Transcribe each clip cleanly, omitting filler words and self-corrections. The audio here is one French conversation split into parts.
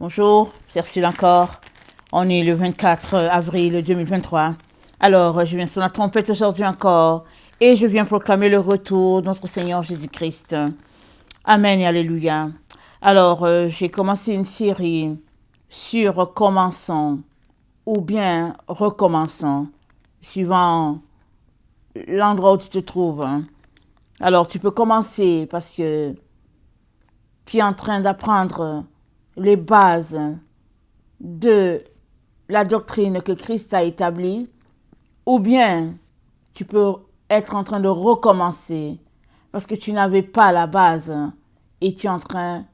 Bonjour, c'est Ursule encore. On est le 24 avril 2023. Alors, je viens sur la trompette aujourd'hui encore et je viens proclamer le retour de notre Seigneur Jésus-Christ. Amen et Alléluia. Alors, j'ai commencé une série sur commençons ou bien recommençons, suivant l'endroit où tu te trouves. Alors, tu peux commencer parce que tu es en train d'apprendre les bases de la doctrine que Christ a établie, ou bien tu peux être en train de recommencer parce que tu n'avais pas la base et tu es en train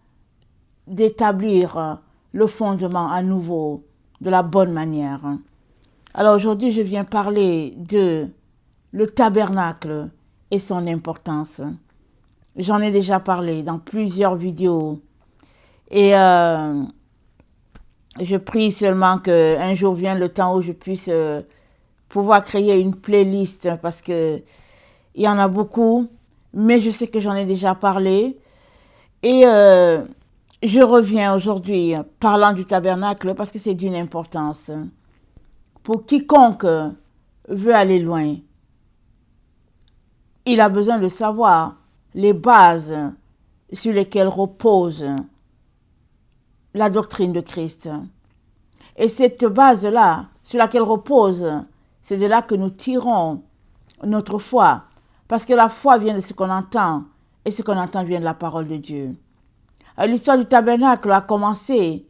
d'établir le fondement à nouveau de la bonne manière. Alors aujourd'hui, je viens parler de le tabernacle et son importance. J'en ai déjà parlé dans plusieurs vidéos. Et je prie seulement qu'un jour vienne le temps où je puisse pouvoir créer une playlist parce que il y en a beaucoup, mais je sais que j'en ai déjà parlé. Et je reviens aujourd'hui parlant du tabernacle parce que c'est d'une importance. Pour quiconque veut aller loin, il a besoin de savoir les bases sur lesquelles repose la doctrine de Christ. Et cette base-là, sur laquelle repose, c'est de là que nous tirons notre foi. Parce que la foi vient de ce qu'on entend, et ce qu'on entend vient de la parole de Dieu. L'histoire du tabernacle a commencé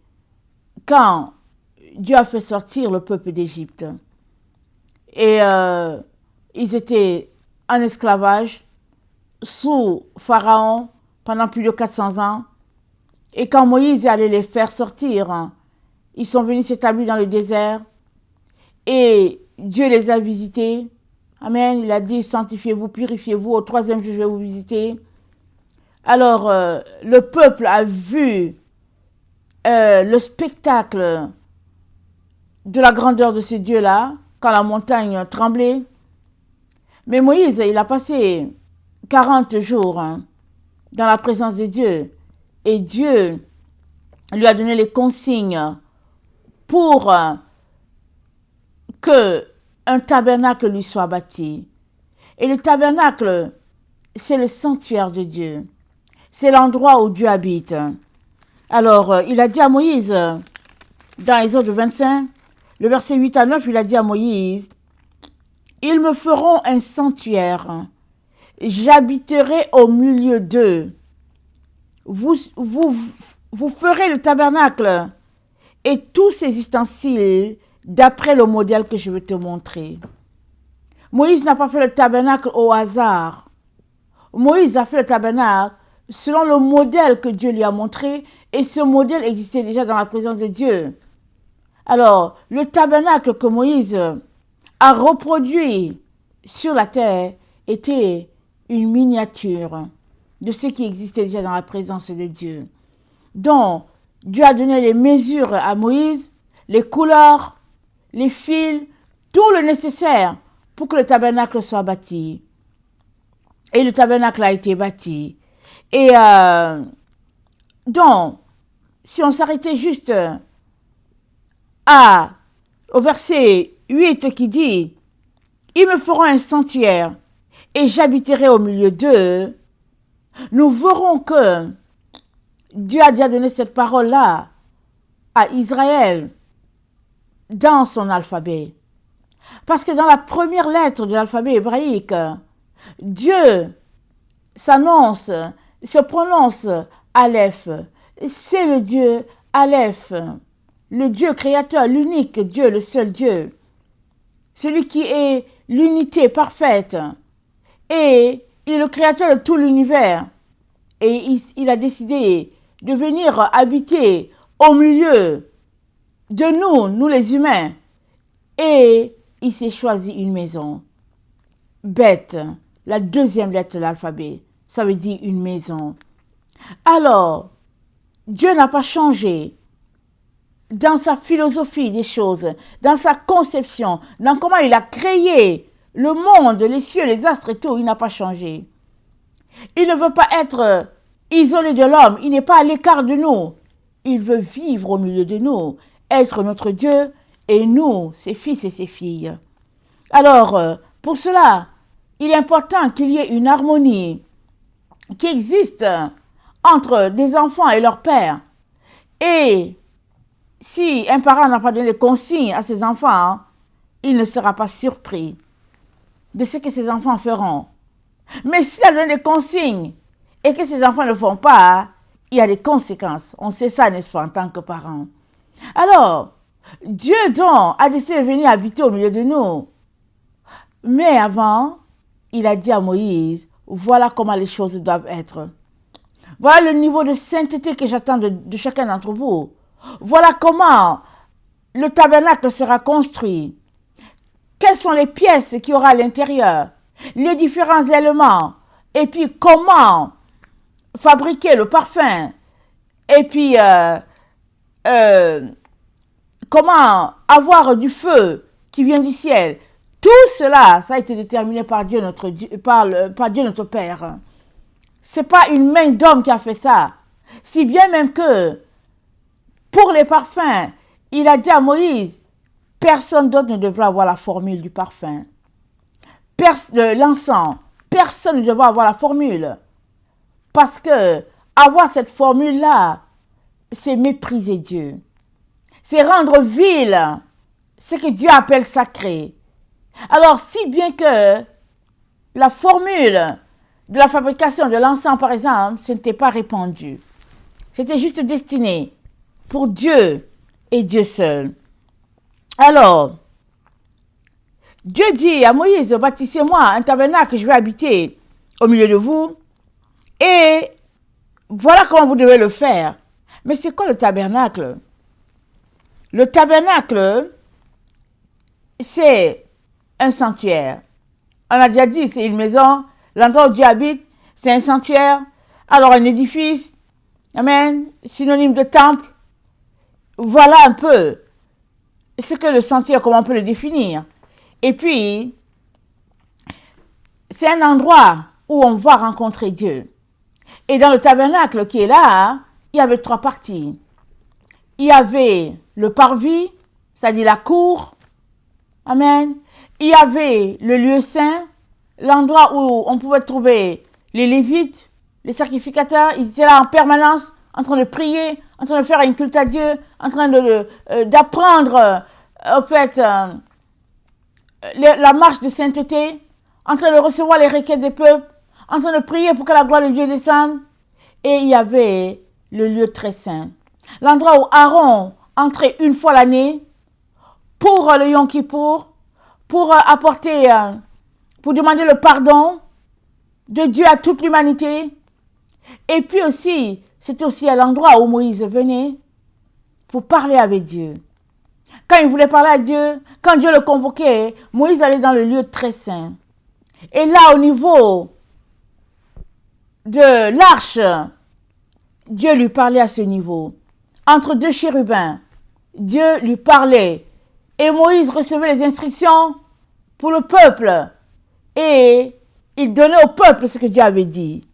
quand Dieu a fait sortir le peuple d'Égypte. Et ils étaient en esclavage sous Pharaon pendant plus de 400 ans. Et quand Moïse est allé les faire sortir, ils sont venus s'établir dans le désert et Dieu les a visités. Amen. Il a dit, sanctifiez-vous, purifiez-vous, au 3e jour je vais vous visiter. Alors, le peuple a vu le spectacle de la grandeur de ce Dieu-là, quand la montagne tremblait. Mais Moïse, il a passé 40 jours dans la présence de Dieu. Et Dieu lui a donné les consignes pour que un tabernacle lui soit bâti. Et le tabernacle, c'est le sanctuaire de Dieu. C'est l'endroit où Dieu habite. Alors, il a dit à Moïse, dans Exode 25, le verset 8 à 9, il a dit à Moïse, « Ils me feront un sanctuaire, j'habiterai au milieu d'eux. Vous ferez le tabernacle et tous ses ustensiles d'après le modèle que je vais te montrer. » Moïse n'a pas fait le tabernacle au hasard. Moïse a fait le tabernacle selon le modèle que Dieu lui a montré et ce modèle existait déjà dans la présence de Dieu. Alors, le tabernacle que Moïse a reproduit sur la terre était une miniature de ce qui existait déjà dans la présence de Dieu. Donc, Dieu a donné les mesures à Moïse, les couleurs, les fils, tout le nécessaire pour que le tabernacle soit bâti. Et le tabernacle a été bâti. Et donc, si on s'arrêtait juste au verset 8 qui dit « Ils me feront un sanctuaire et j'habiterai au milieu d'eux », nous verrons que Dieu a déjà donné cette parole-là à Israël dans son alphabet. Parce que dans la première lettre de l'alphabet hébraïque, Dieu s'annonce, se prononce Aleph. C'est le Dieu Aleph, le Dieu créateur, l'unique Dieu, le seul Dieu. Celui qui est l'unité parfaite. Et il est le créateur de tout l'univers. Et il a décidé de venir habiter au milieu de nous les humains. Et il s'est choisi une maison. Beth, la deuxième lettre de l'alphabet, ça veut dire une maison. Alors, Dieu n'a pas changé dans sa philosophie des choses, dans sa conception, dans comment il a créé le monde, les cieux, les astres et tout, il n'a pas changé. Il ne veut pas être isolé de l'homme, il n'est pas à l'écart de nous. il veut vivre au milieu de nous, être notre Dieu et nous, ses fils et ses filles. Alors, pour cela, il est important qu'il y ait une harmonie qui existe entre des enfants et leur père. Et si un parent n'a pas donné de consignes à ses enfants, il ne sera pas surpris de ce que ses enfants feront. Mais s'il a donné des consignes et que ses enfants ne font pas, il y a des conséquences. On sait ça, n'est-ce pas, en tant que parents. Alors, Dieu donc a décidé de venir habiter au milieu de nous. Mais avant, il a dit à Moïse, voilà comment les choses doivent être. Voilà le niveau de sainteté que j'attends de chacun d'entre vous. Voilà comment le tabernacle sera construit. Quelles sont les pièces qu'il y aura à l'intérieur, les différents éléments, et puis comment fabriquer le parfum, et puis comment avoir du feu qui vient du ciel. Tout cela, ça a été déterminé par Dieu notre Père. C'est pas une main d'homme qui a fait ça. Si bien même que, pour les parfums, il a dit à Moïse, personne d'autre ne devra avoir la formule du parfum. L'encens, personne ne devra avoir la formule. Parce que avoir cette formule-là, c'est mépriser Dieu. C'est rendre vil ce que Dieu appelle sacré. Alors, si bien que la formule de la fabrication de l'encens, par exemple, ce n'était pas répandu. C'était juste destiné pour Dieu et Dieu seul. Alors, Dieu dit à Moïse, bâtissez-moi un tabernacle que je vais habiter au milieu de vous. Et voilà comment vous devez le faire. Mais c'est quoi le tabernacle? Le tabernacle, c'est un sanctuaire. On a déjà dit, c'est une maison. L'endroit où Dieu habite, c'est un sanctuaire. Alors un édifice, amen, synonyme de temple. Voilà un peu ce que le sanctuaire, comment on peut le définir. Et puis, c'est un endroit où on va rencontrer Dieu. Et dans le tabernacle qui est là, il y avait 3 parties. Il y avait le parvis, c'est-à-dire la cour. Amen. Il y avait le lieu saint, l'endroit où on pouvait trouver les Lévites, les sacrificateurs. Ils étaient là en permanence, en train de prier, en train de faire un culte à Dieu, en train d'apprendre, en fait, la marche de sainteté, en train de recevoir les requêtes des peuples, en train de prier pour que la gloire de Dieu descende. Et il y avait le lieu très saint. L'endroit où Aaron entrait une fois l'année pour le Yom Kippour, pour apporter, pour demander le pardon de Dieu à toute l'humanité. Et puis aussi, c'était aussi à l'endroit où Moïse venait pour parler avec Dieu. Quand il voulait parler à Dieu, quand Dieu le convoquait, Moïse allait dans le lieu très saint. Et là, au niveau de l'arche, Dieu lui parlait à ce niveau. Entre 2 chérubins, Dieu lui parlait. Et Moïse recevait les instructions pour le peuple. Et il donnait au peuple ce que Dieu avait dit.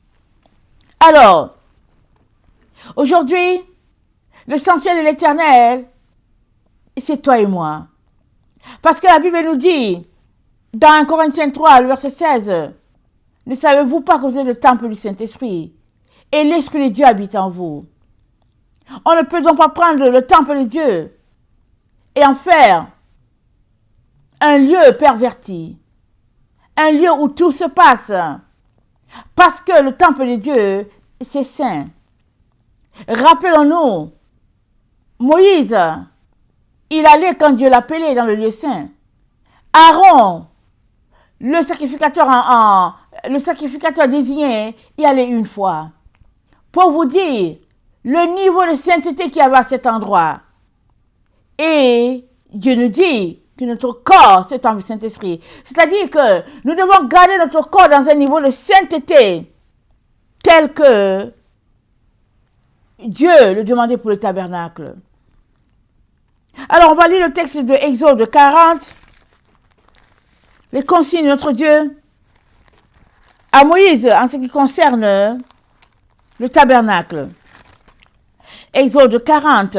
Alors, aujourd'hui, le sanctuaire de l'Éternel, c'est toi et moi. Parce que la Bible nous dit, dans 1 Corinthiens 3, le verset 16, ne savez-vous pas que vous êtes le temple du Saint-Esprit et l'Esprit de Dieu habite en vous? On ne peut donc pas prendre le temple de Dieu et en faire un lieu perverti, un lieu où tout se passe, parce que le temple de Dieu, c'est saint. Rappelons-nous, Moïse, il allait quand Dieu l'appelait dans le lieu saint. Aaron, le sacrificateur désigné, y allait une fois. Pour vous dire le niveau de sainteté qu'il y avait à cet endroit. Et Dieu nous dit que notre corps, c'est un Saint-Esprit. C'est-à-dire que nous devons garder notre corps dans un niveau de sainteté tel que Dieu le demandait pour le tabernacle. Alors, on va lire le texte de Exode 40. Les consignes de notre Dieu à Moïse en ce qui concerne le tabernacle. Exode 40,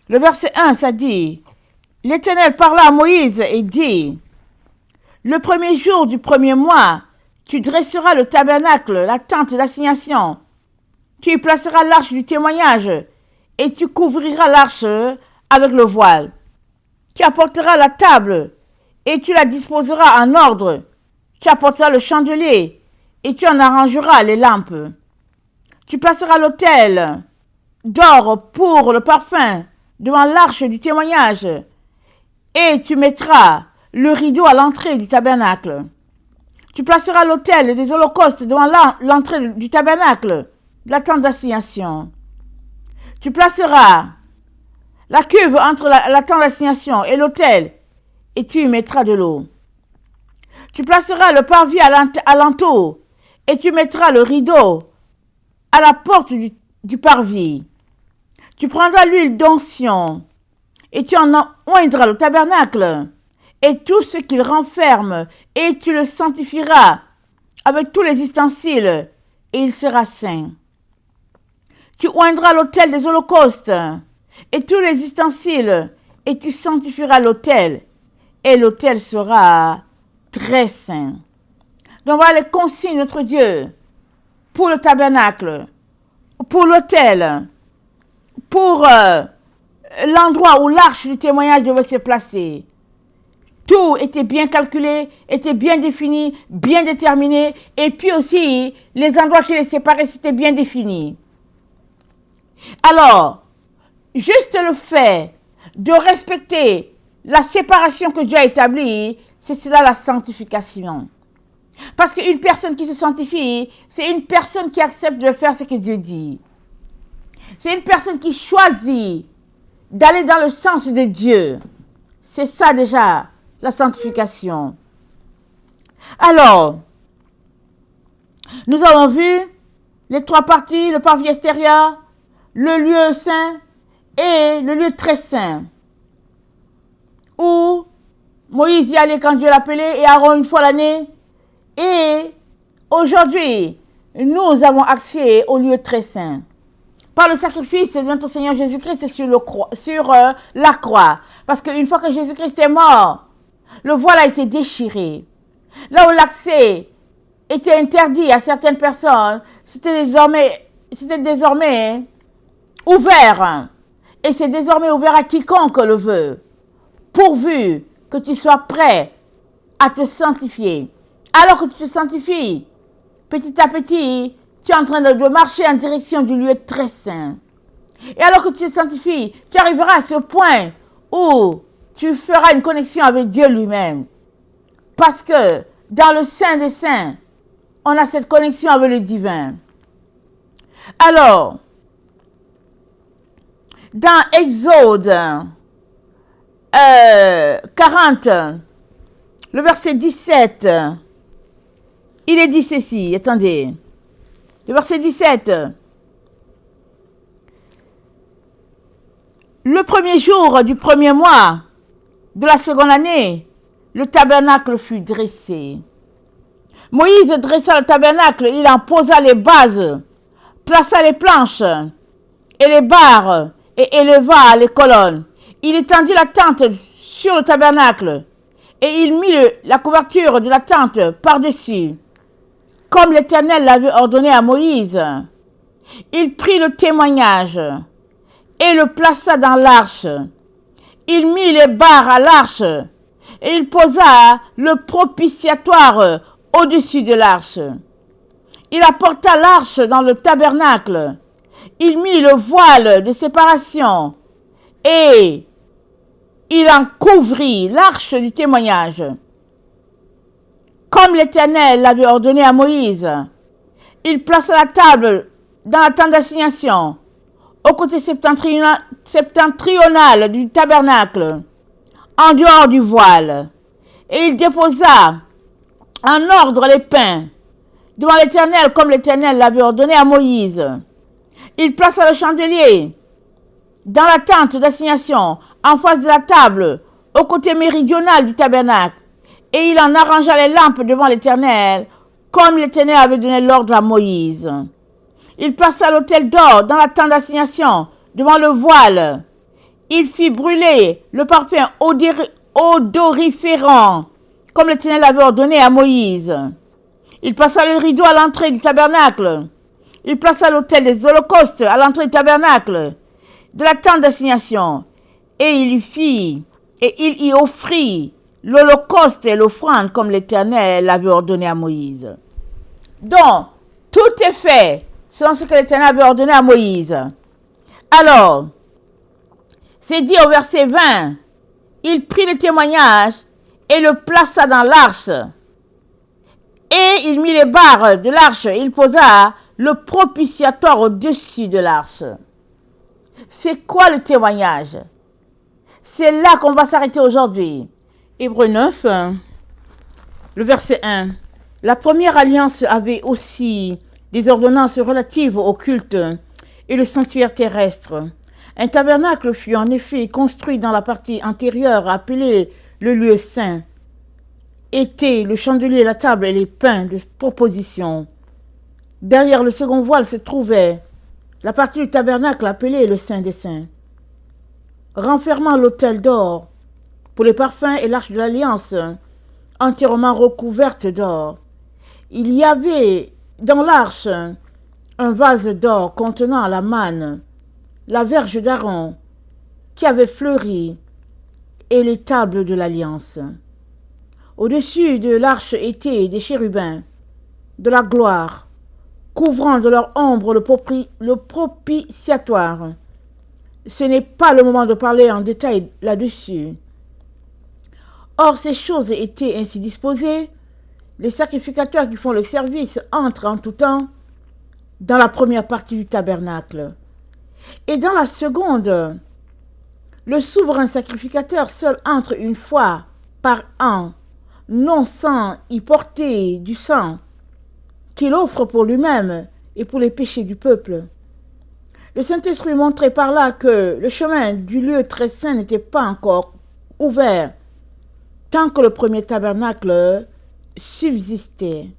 le verset 1, ça dit, l'Éternel parla à Moïse et dit, le premier jour du premier mois, tu dresseras le tabernacle, la tente d'assignation. Tu y placeras l'arche du témoignage et tu couvriras l'arche avec le voile. Tu apporteras la table et tu la disposeras en ordre. Tu apporteras le chandelier et tu en arrangeras les lampes. Tu placeras l'autel d'or pour le parfum devant l'arche du témoignage et tu mettras le rideau à l'entrée du tabernacle. Tu placeras l'autel des holocaustes devant l'entrée du tabernacle, de la tente d'assignation. Tu placeras la cuve entre la tente d'assignation et l'autel et tu y mettras de l'eau. Tu placeras le parvis à l'entour et tu mettras le rideau à la porte du parvis. Tu prendras l'huile d'onction et tu en oindras le tabernacle et tout ce qu'il renferme, et tu le sanctifieras avec tous les ustensiles, et il sera saint. Tu oindras l'autel des holocaustes, et tous les ustensiles, et tu sanctifieras l'autel, et l'autel sera très saint. Donc voilà les consignes de notre Dieu pour le tabernacle, pour l'autel, pour l'endroit où l'arche du témoignage devait se placer. Tout était bien calculé, était bien défini, bien déterminé. Et puis aussi, les endroits qui les séparaient, c'était bien défini. Alors, juste le fait de respecter la séparation que Dieu a établie, c'est cela la sanctification. Parce qu'une personne qui se sanctifie, c'est une personne qui accepte de faire ce que Dieu dit. C'est une personne qui choisit d'aller dans le sens de Dieu. C'est ça déjà, la sanctification. Alors, nous avons vu les trois parties, le parvis extérieur, le lieu saint et le lieu très saint, où Moïse y allait quand Dieu l'appelait et Aaron une fois l'année. Et aujourd'hui, nous avons accès au lieu très saint par le sacrifice de notre Seigneur Jésus-Christ sur la croix. Parce qu'une fois que Jésus-Christ est mort, le voile a été déchiré. Là où l'accès était interdit à certaines personnes, c'était désormais ouvert. Et c'est désormais ouvert à quiconque le veut. Pourvu que tu sois prêt à te sanctifier. Alors que tu te sanctifies, petit à petit, tu es en train de marcher en direction du lieu très saint. Et alors que tu te sanctifies, tu arriveras à ce point où tu feras une connexion avec Dieu lui-même. Parce que dans le Saint des Saints, on a cette connexion avec le divin. Alors, dans Exode 40, le verset 17, il est dit ceci, attendez, le verset 17. Le premier jour du premier mois de la seconde année, le tabernacle fut dressé. Moïse dressa le tabernacle, il en posa les bases, plaça les planches et les barres et éleva les colonnes. Il étendit la tente sur le tabernacle et il mit la couverture de la tente par-dessus, comme l'Éternel l'avait ordonné à Moïse. Il prit le témoignage et le plaça dans l'arche. Il mit les barres à l'arche et il posa le propitiatoire au-dessus de l'arche. Il apporta l'arche dans le tabernacle. Il mit le voile de séparation et il en couvrit l'arche du témoignage, comme l'Éternel l'avait ordonné à Moïse. Il plaça la table dans la tente d'assignation, au côté septentrional du tabernacle, en dehors du voile. Et il déposa en ordre les pains devant l'Éternel, comme l'Éternel l'avait ordonné à Moïse. Il plaça le chandelier dans la tente d'assignation, en face de la table, au côté méridional du tabernacle. Et il en arrangea les lampes devant l'Éternel, comme l'Éternel avait donné l'ordre à Moïse. Il plaça l'autel d'or dans la tente d'assignation, devant le voile. Il fit brûler le parfum odoriférant, comme l'Éternel l'avait ordonné à Moïse. Il plaça le rideau à l'entrée du tabernacle. Il plaça l'autel des holocaustes à l'entrée du tabernacle, de la tente d'assignation. Et il y offrit l'holocauste et l'offrande comme l'Éternel l'avait ordonné à Moïse. Donc, tout est fait selon ce que l'Éternel avait ordonné à Moïse. Alors, c'est dit au verset 20, il prit le témoignage et le plaça dans l'arche. Et il mit les barres de l'arche, il posa le propitiatoire au-dessus de l'arche. C'est quoi le témoignage? C'est là qu'on va s'arrêter aujourd'hui. Hébreux 9, le verset 1. La première alliance avait aussi des ordonnances relatives au culte et le sanctuaire terrestre. Un tabernacle fut en effet construit dans la partie antérieure appelée le lieu saint. Étaient le chandelier, la table et les pains de proposition. Derrière le second voile se trouvait la partie du tabernacle appelée le Saint des Saints, renfermant l'autel d'or pour les parfums et l'arche de l'Alliance, entièrement recouverte d'or. Il y avait dans l'arche un vase d'or contenant la manne, la verge d'Aaron qui avait fleuri et les tables de l'Alliance. Au-dessus de l'arche étaient des chérubins de la gloire, couvrant de leur ombre le propitiatoire. Ce n'est pas le moment de parler en détail là-dessus. Or, ces choses étaient ainsi disposées. Les sacrificateurs qui font le service entrent en tout temps dans la première partie du tabernacle. Et dans la seconde, le souverain sacrificateur seul entre une fois par an, non sans y porter du sang, qu'il offre pour lui-même et pour les péchés du peuple. Le Saint-Esprit montrait par là que le chemin du lieu très saint n'était pas encore ouvert tant que le premier tabernacle subsistait.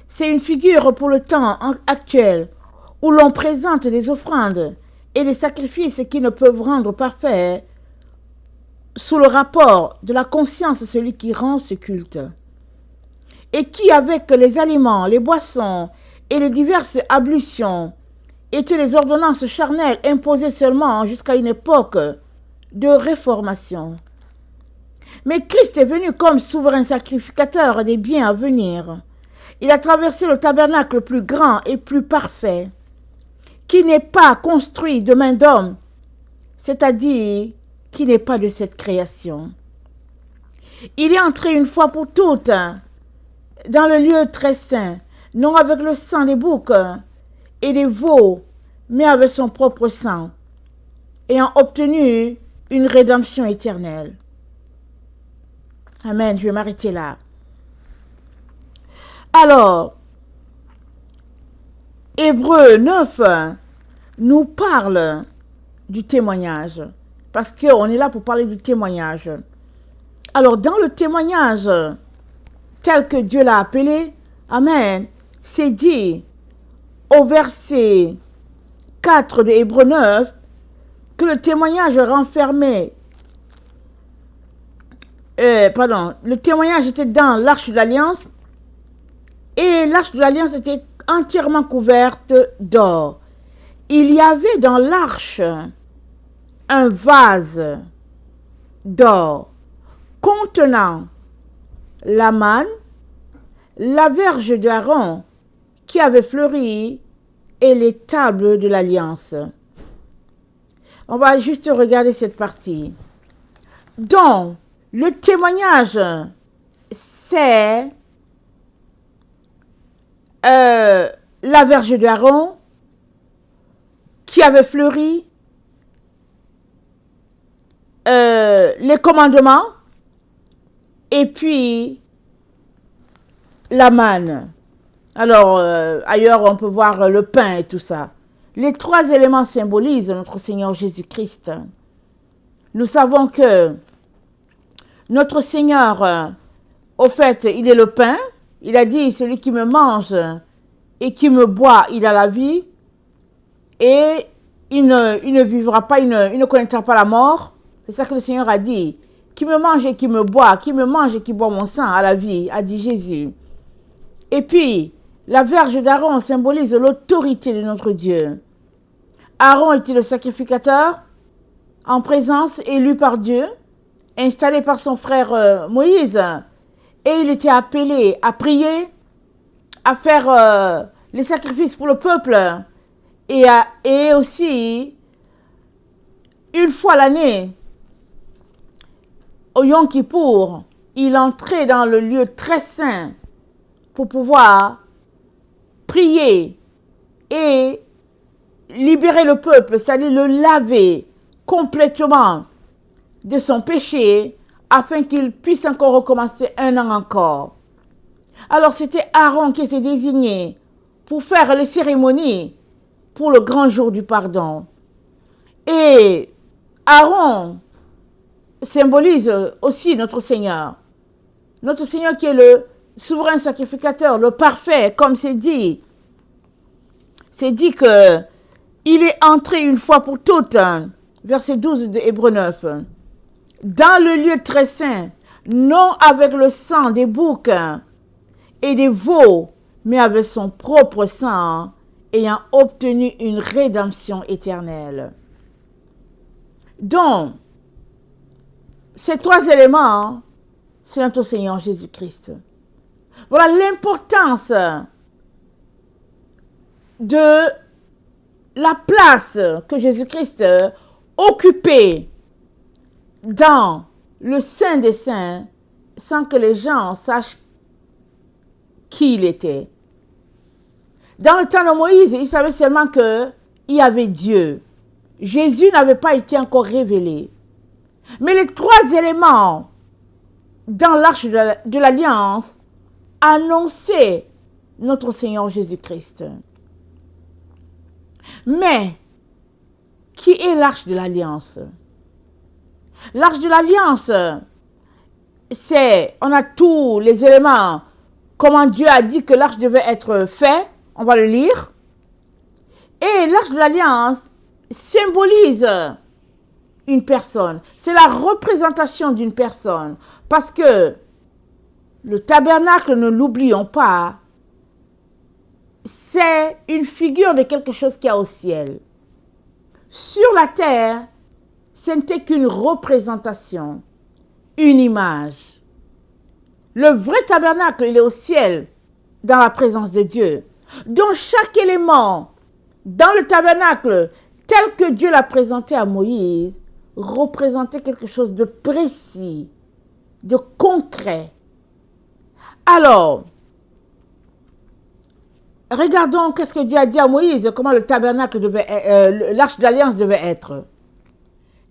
C'est une figure pour le temps actuel où l'on présente des offrandes et des sacrifices qui ne peuvent rendre parfait sous le rapport de la conscience celui qui rend ce culte. Et qui, avec les aliments, les boissons et les diverses ablutions, étaient les ordonnances charnelles imposées seulement jusqu'à une époque de réformation. Mais Christ est venu comme souverain sacrificateur des biens à venir. Il a traversé le tabernacle plus grand et plus parfait, qui n'est pas construit de main d'homme, c'est-à-dire qui n'est pas de cette création. Il est entré une fois pour toutes dans le lieu très saint, non avec le sang des boucs et des veaux, mais avec son propre sang, ayant obtenu une rédemption éternelle. Amen, je vais m'arrêter là. Alors, Hébreux 9 nous parle du témoignage, parce qu'on est là pour parler du témoignage. Alors, dans le témoignage, tel que Dieu l'a appelé, amen, c'est dit au verset 4 de Hébreux 9 que le témoignage renfermait, le témoignage était dans l'arche de l'Alliance et l'arche de l'Alliance était entièrement couverte d'or. Il y avait dans l'arche un vase d'or contenant la manne, la verge d'Aaron qui avait fleuri et les tables de l'Alliance. On va juste regarder cette partie. Donc, le témoignage, c'est la verge d'Aaron qui avait fleuri, les commandements, et puis la manne. Alors, ailleurs, on peut voir le pain et tout ça. Les trois éléments symbolisent notre Seigneur Jésus-Christ. Nous savons que notre Seigneur, au fait, il est le pain, il a dit, celui qui me mange et qui me boit, il a la vie, et il ne vivra pas, il ne connaîtra pas la mort. C'est ça que le Seigneur a dit. Qui me mange et qui me boit, qui me mange et qui boit mon sang a la vie, a dit Jésus. Et puis, la verge d'Aaron symbolise l'autorité de notre Dieu. Aaron était le sacrificateur en présence, élu par Dieu, installé par son frère Moïse. Et il était appelé à prier, à faire les sacrifices pour le peuple. Et aussi, une fois l'année, au Yom Kippour, il entrait dans le lieu très saint pour pouvoir prier et libérer le peuple, c'est-à-dire le laver complètement de son péché afin qu'il puisse encore recommencer un an encore. Alors c'était Aaron qui était désigné pour faire les cérémonies pour le grand jour du pardon. Et Aaron symbolise aussi notre Seigneur. Notre Seigneur qui est le souverain sacrificateur, le parfait, comme c'est dit. C'est dit que il est entré une fois pour toutes, verset 12 de Hébreux 9, dans le lieu très saint, non avec le sang des boucs et des veaux, mais avec son propre sang, ayant obtenu une rédemption éternelle. Donc, ces trois éléments, c'est notre Seigneur Jésus-Christ. Voilà l'importance de la place que Jésus-Christ occupait dans le Saint des Saints sans que les gens sachent qui il était. Dans le temps de Moïse, ils savaient seulement qu'il y avait Dieu. Jésus n'avait pas été encore révélé. Mais les trois éléments dans l'arche de l'Alliance annonçaient notre Seigneur Jésus-Christ. Mais, qui est l'arche de l'Alliance? L'arche de l'Alliance, on a tous les éléments, comment Dieu a dit que l'arche devait être fait, on va le lire. Et l'arche de l'Alliance symbolise une personne. C'est la représentation d'une personne. Parce que le tabernacle, ne l'oublions pas, c'est une figure de quelque chose qu'il y a au ciel. Sur la terre, ce n'était qu'une représentation, une image. Le vrai tabernacle, il est au ciel, dans la présence de Dieu. Donc chaque élément dans le tabernacle, tel que Dieu l'a présenté à Moïse, représentait quelque chose de précis, de concret. Alors, regardons qu'est-ce que Dieu a dit à Moïse, comment le tabernacle l'arche d'alliance devait être.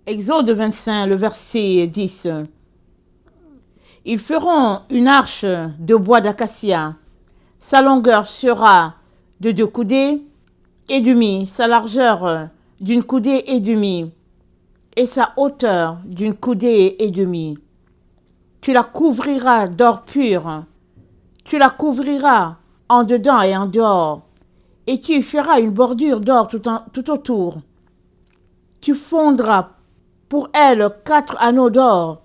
Exode 25, le verset 10. Ils feront une arche de bois d'acacia. Sa longueur sera de 2 coudées et demi, sa largeur d'une coudée et demie, et sa hauteur d'une coudée et demie. Tu la couvriras d'or pur. Tu la couvriras en dedans et en dehors, et tu y feras une bordure d'or tout autour. Tu fondras pour elle 4 anneaux d'or,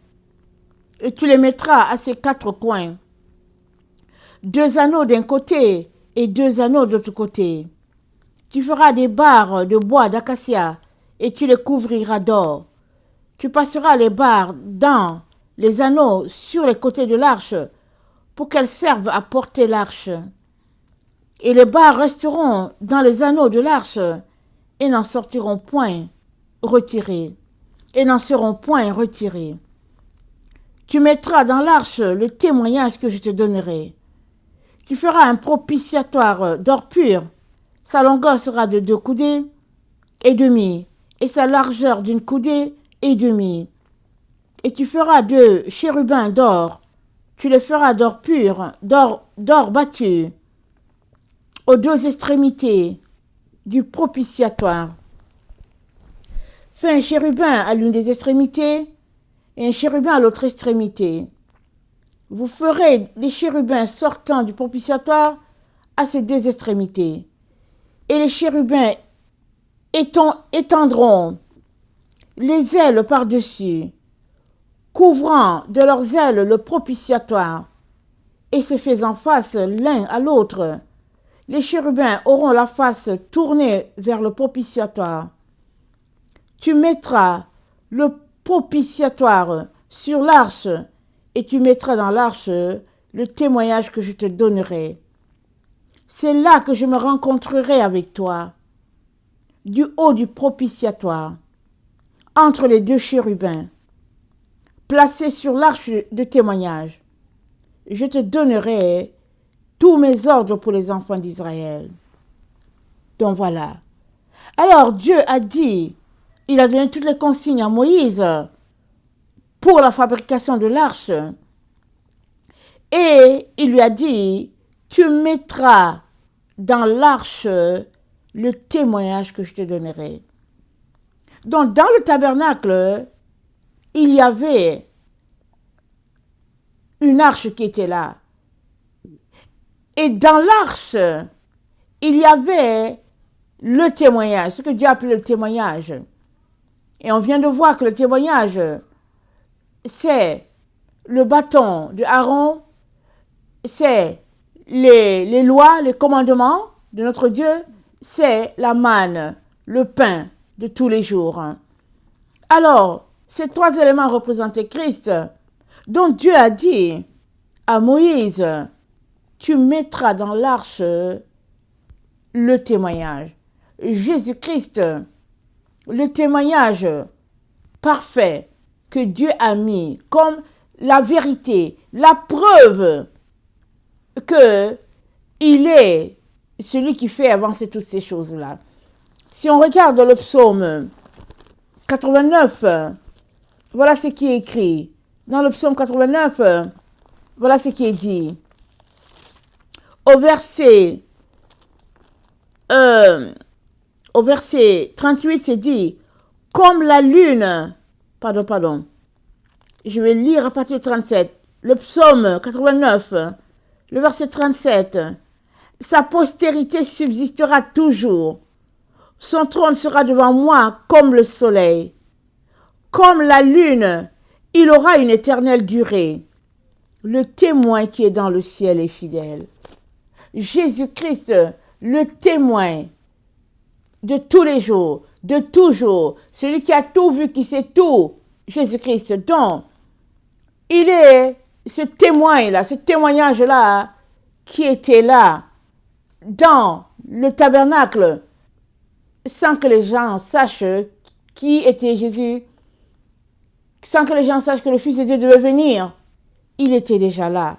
et tu les mettras à ses 4 coins. 2 anneaux d'un côté et 2 anneaux de l'autre côté. Tu feras des barres de bois d'acacia, et tu les couvriras d'or. Tu passeras les barres dans les anneaux sur les côtés de l'arche, pour qu'elles servent à porter l'arche. Et les barres resteront dans les anneaux de l'arche, et n'en sortiront point retirées, et n'en seront point retirées. Tu mettras dans l'arche le témoignage que je te donnerai. Tu feras un propitiatoire d'or pur. Sa longueur sera de 2 coudées et demie, et sa largeur d'une coudée et demie. Et tu feras 2 chérubins d'or. Tu les feras d'or pur, d'or battu, aux 2 extrémités du propitiatoire. Fais un chérubin à l'une des extrémités et un chérubin à l'autre extrémité. Vous ferez des chérubins sortant du propitiatoire à ses deux extrémités. Et les chérubins étendront les ailes par-dessus, couvrant de leurs ailes le propitiatoire, et se faisant face l'un à l'autre. Les chérubins auront la face tournée vers le propitiatoire. Tu mettras le propitiatoire sur l'arche, et tu mettras dans l'arche le témoignage que je te donnerai. C'est là que je me rencontrerai avec toi, du haut du propitiatoire, entre les deux chérubins, placés sur l'arche de témoignage. Je te donnerai tous mes ordres pour les enfants d'Israël. Donc voilà. Alors Dieu a dit, il a donné toutes les consignes à Moïse pour la fabrication de l'arche. Et il lui a dit, tu mettras dans l'arche le témoignage que je te donnerai. Donc dans le tabernacle, il y avait une arche qui était là. Et dans l'arche, il y avait le témoignage, ce que Dieu appelait le témoignage. Et on vient de voir que le témoignage, c'est le bâton de Aaron, c'est les lois, les commandements de notre Dieu, c'est la manne, le pain de tous les jours. Alors, ces trois éléments représentaient Christ. Donc Dieu a dit à Moïse, tu mettras dans l'arche le témoignage. Jésus-Christ, le témoignage parfait que Dieu a mis comme la vérité, la preuve que il est celui qui fait avancer toutes ces choses-là. Si on regarde le psaume 89, voilà ce qui est écrit. Dans le psaume 89, voilà ce qui est dit. Au verset 38, c'est dit, comme la lune, je vais lire à partir du 37, le psaume 89, le verset 37, sa postérité subsistera toujours, son trône sera devant moi comme le soleil, comme la lune, il aura une éternelle durée, le témoin qui est dans le ciel est fidèle. Jésus-Christ, le témoin de tous les jours, de toujours, celui qui a tout vu, qui sait tout, Jésus-Christ. Donc, il est ce témoin-là, ce témoignage-là qui était là dans le tabernacle sans que les gens sachent qui était Jésus, sans que les gens sachent que le Fils de Dieu devait venir. Il était déjà là,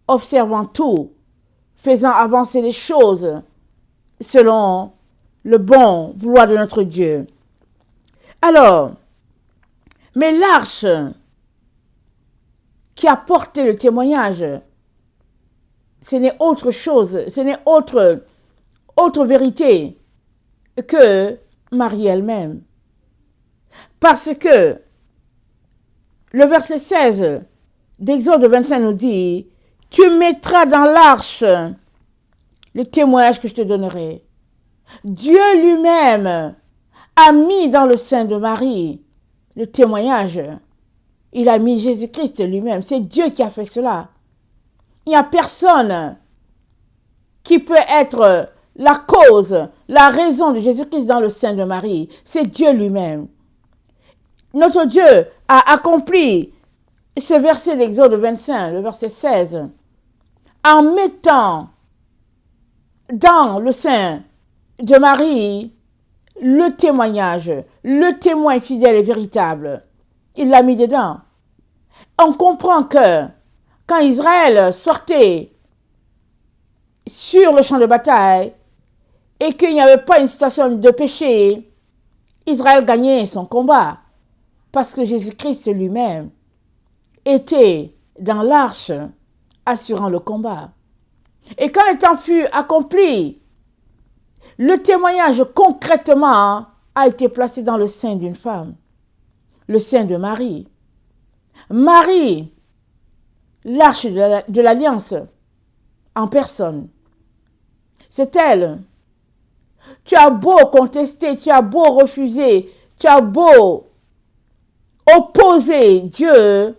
observant tout, faisant avancer les choses selon le bon vouloir de notre Dieu. Alors, mais l'arche qui a porté le témoignage, ce n'est autre chose, ce n'est autre vérité que Marie elle-même. Parce que le verset 16 d'Exode 25 nous dit, tu mettras dans l'arche le témoignage que je te donnerai. Dieu lui-même a mis dans le sein de Marie le témoignage. Il a mis Jésus-Christ lui-même. C'est Dieu qui a fait cela. Il n'y a personne qui peut être la cause, la raison de Jésus-Christ dans le sein de Marie. C'est Dieu lui-même. Notre Dieu a accompli ce verset d'Exode 25, le verset 16, en mettant dans le sein de Marie le témoignage, le témoin fidèle et véritable. Il l'a mis dedans. On comprend que quand Israël sortait sur le champ de bataille et qu'il n'y avait pas une situation de péché, Israël gagnait son combat parce que Jésus-Christ lui-même était dans l'arche assurant le combat. Et quand le temps fut accompli, le témoignage concrètement a été placé dans le sein d'une femme, le sein de Marie. Marie, l'arche de l'alliance en personne. C'est elle. Tu as beau contester, tu as beau refuser, tu as beau opposer Dieu,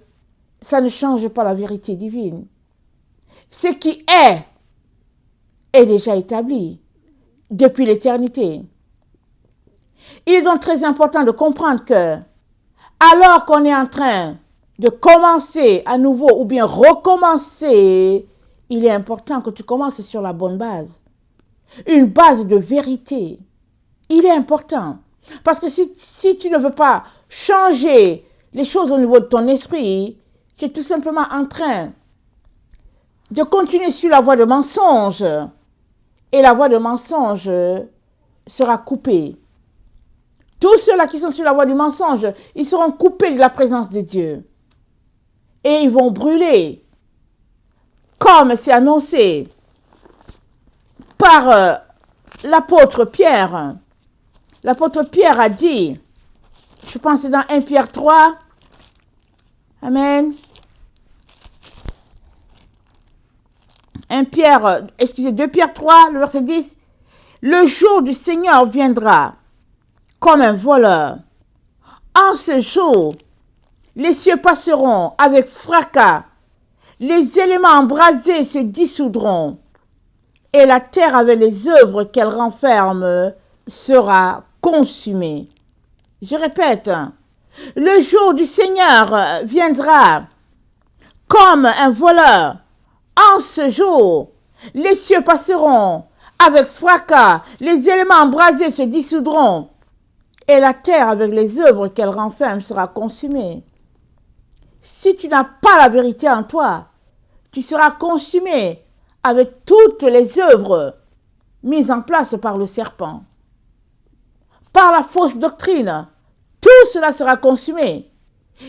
ça ne change pas la vérité divine. Ce qui est déjà établi depuis l'éternité. Il est donc très important de comprendre que, alors qu'on est en train de commencer à nouveau ou bien recommencer, il est important que tu commences sur la bonne base. Une base de vérité. Il est important. Parce que si tu ne veux pas changer les choses au niveau de ton esprit, tu es tout simplement en train de continuer sur la voie de mensonge. Et la voie de mensonge sera coupée. Tous ceux-là qui sont sur la voie du mensonge, ils seront coupés de la présence de Dieu. Et ils vont brûler. Comme c'est annoncé par l'apôtre Pierre. L'apôtre Pierre a dit, je pense que c'est dans 1 Pierre 3. Amen. 2 Pierre 3, le verset 10. Le jour du Seigneur viendra comme un voleur. En ce jour, les cieux passeront avec fracas, les éléments embrasés se dissoudront, et la terre avec les œuvres qu'elle renferme sera consumée. Je répète, le jour du Seigneur viendra comme un voleur. En ce jour, les cieux passeront avec fracas, les éléments embrasés se dissoudront, et la terre avec les œuvres qu'elle renferme sera consumée. Si tu n'as pas la vérité en toi, tu seras consumé avec toutes les œuvres mises en place par le serpent, par la fausse doctrine. Tout cela sera consumé.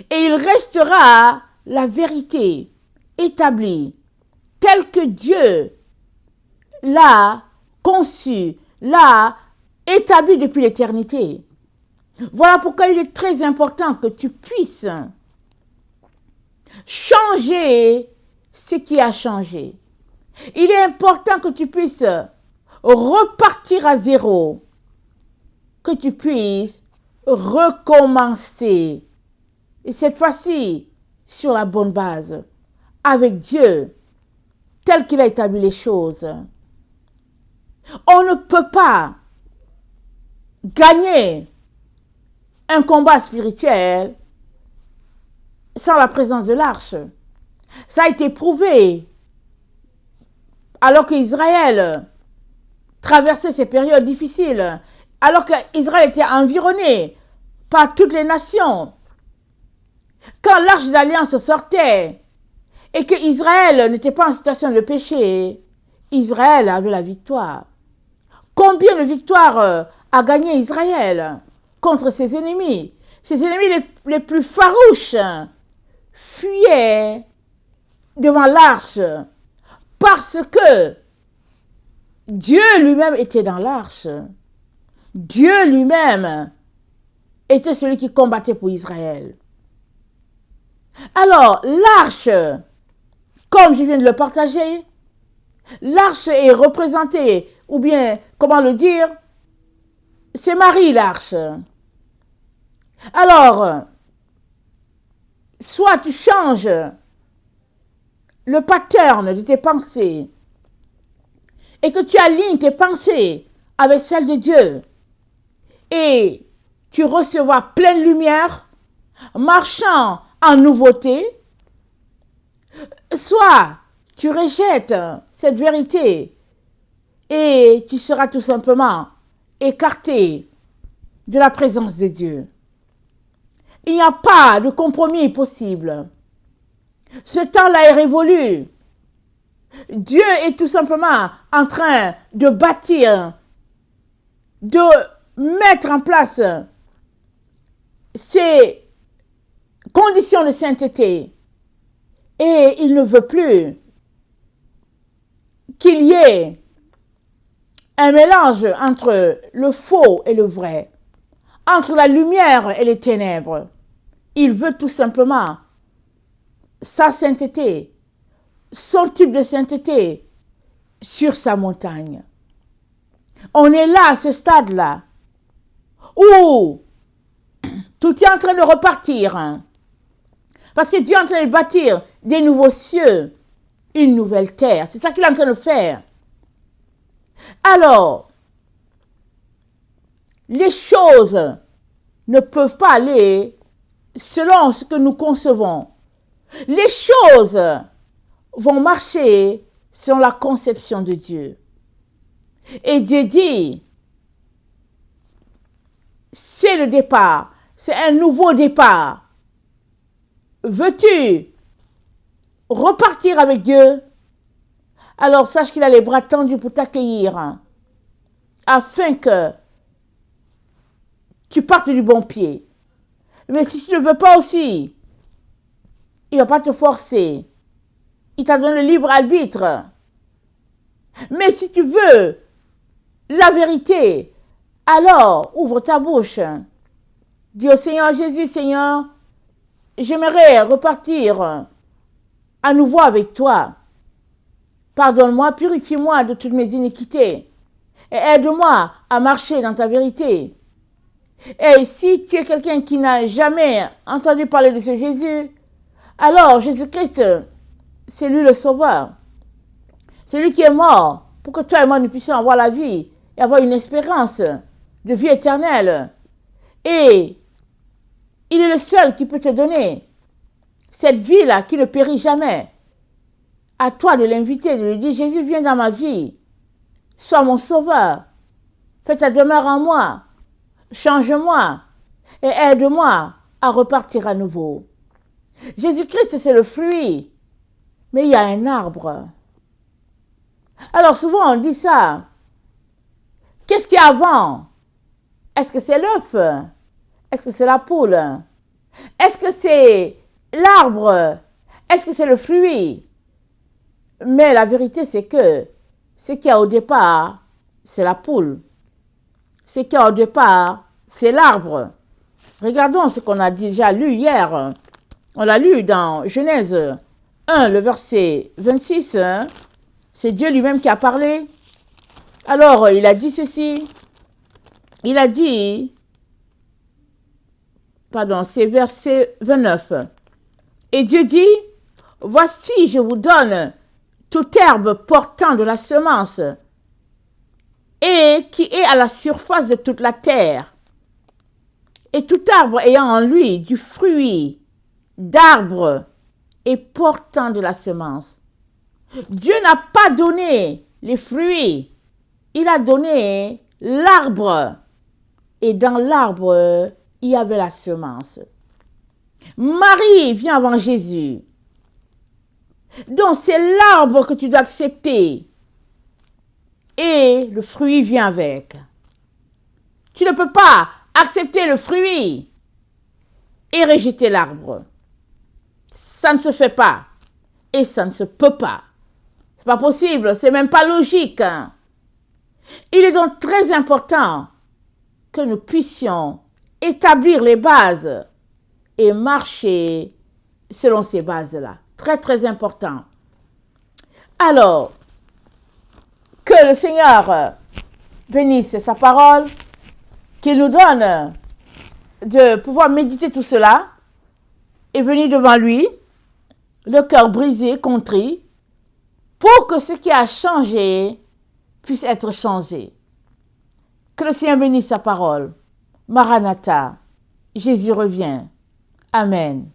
Et il restera la vérité établie, telle que Dieu l'a conçue, l'a établie depuis l'éternité. Voilà pourquoi il est très important que tu puisses changer ce qui a changé. Il est important que tu puisses repartir à zéro, que tu puisses recommencer. Et cette fois-ci, sur la bonne base, avec Dieu, tel qu'il a établi les choses. On ne peut pas gagner un combat spirituel sans la présence de l'arche. Ça a été prouvé alors qu'Israël traversait ces périodes difficiles, alors qu'Israël était environné par toutes les nations. Quand l'arche d'alliance sortait et que Israël n'était pas en situation de péché, Israël avait la victoire. Combien de victoires a gagné Israël contre ses ennemis? Ses ennemis les plus farouches fuyaient devant l'arche parce que Dieu lui-même était dans l'arche. Dieu lui-même était celui qui combattait pour Israël. Alors, l'arche, comme je viens de le partager, l'arche est représentée, ou bien, comment le dire, c'est Marie l'arche. Alors, soit tu changes le pattern de tes pensées et que tu alignes tes pensées avec celles de Dieu et tu recevras pleine lumière, marchant en nouveauté, soit tu rejettes cette vérité et tu seras tout simplement écarté de la présence de Dieu. Il n'y a pas de compromis possible. Ce temps-là est révolu. Dieu est tout simplement en train de bâtir, de mettre en place ces conditions de sainteté. Et il ne veut plus qu'il y ait un mélange entre le faux et le vrai, entre la lumière et les ténèbres. Il veut tout simplement sa sainteté son type de sainteté sur sa montagne. On est là, à ce stade-là, où tout est en train de repartir. Parce que Dieu est en train de bâtir des nouveaux cieux, une nouvelle terre. C'est ça qu'il est en train de faire. Alors, les choses ne peuvent pas aller selon ce que nous concevons. Les choses vont marcher selon la conception de Dieu. Et Dieu dit, c'est le départ, c'est un nouveau départ. Veux-tu repartir avec Dieu? Alors sache qu'il a les bras tendus pour t'accueillir, afin que tu partes du bon pied. Mais si tu ne veux pas aussi, il ne va pas te forcer. Il t'a donné le libre arbitre. Mais si tu veux la vérité, alors ouvre ta bouche. Dis au Seigneur Jésus, Seigneur, j'aimerais repartir à nouveau avec toi. Pardonne-moi, purifie-moi de toutes mes iniquités et aide-moi à marcher dans ta vérité. Et si tu es quelqu'un qui n'a jamais entendu parler de ce Jésus, alors Jésus-Christ, c'est lui le sauveur. C'est lui qui est mort pour que toi et moi nous puissions avoir la vie et avoir une espérance de vie éternelle. Et il est le seul qui peut te donner cette vie-là qui ne périt jamais. À toi de l'inviter, de lui dire, Jésus, viens dans ma vie. Sois mon sauveur. Fais ta demeure en moi. Change-moi et aide-moi à repartir à nouveau. Jésus-Christ, c'est le fruit, mais il y a un arbre. Alors souvent on dit ça. Qu'est-ce qu'il y a avant? Est-ce que c'est l'œuf? Est-ce que c'est la poule? Est-ce que c'est l'arbre? Est-ce que c'est le fruit? Mais la vérité, c'est que ce qu'il y a au départ, c'est la poule. Ce qu'il y a au départ, c'est l'arbre. Regardons ce qu'on a déjà lu hier. On l'a lu dans Genèse 1, le verset 26. C'est Dieu lui-même qui a parlé. Alors, il a dit ceci. Il a dit, c'est verset 29. Et Dieu dit, voici, je vous donne toute herbe portant de la semence et qui est à la surface de toute la terre, et tout arbre ayant en lui du fruit d'arbre et portant de la semence. Dieu n'a pas donné les fruits, il a donné l'arbre, et dans l'arbre, il y avait la semence. Marie vient avant Jésus. Donc c'est l'arbre que tu dois accepter. Et le fruit vient avec. Tu ne peux pas accepter le fruit et rejeter l'arbre. Ça ne se fait pas. Et ça ne se peut pas. C'est pas possible, c'est même pas logique. Il est donc très important que nous puissions établir les bases et marcher selon ces bases-là. Très, très important. Alors, que le Seigneur bénisse sa parole, qu'il nous donne de pouvoir méditer tout cela et venir devant lui, le cœur brisé, contrit, pour que ce qui a changé puisse être changé. Que le Seigneur bénisse sa parole. Maranatha, Jésus revient. Amen.